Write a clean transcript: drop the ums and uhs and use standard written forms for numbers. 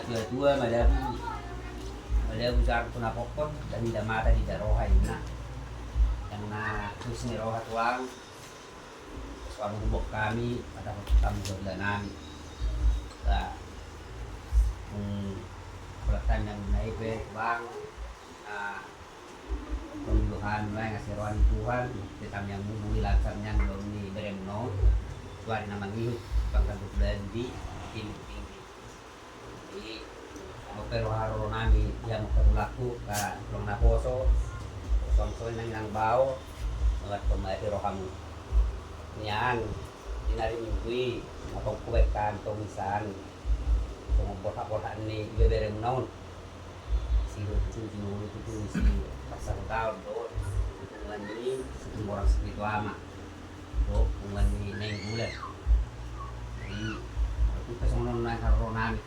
tua-tua madabu sa ko na pokon dan tidak mata di daroha na yang na terus ni roha tuang soal hubok kami pada tamu berlanan sa pelatan yang naik bang pembunuhan lah ngasih rohan Tuhan kita yang mubuli laksam yang belum ni beremno Tuhan nama ngihut bangsa dan di tinggi di pero haro nami yang perlaku ka long naposo songsoy nang nang bao ngat pemai roham nian dinari mingui atau kuwet kan tomisan tong botak-botak ni bebereng naon si tujuh itu si pasar tahun do bulan ini semua orang segitu ama bulan ini neng bulan jadi kita semua nang haro nami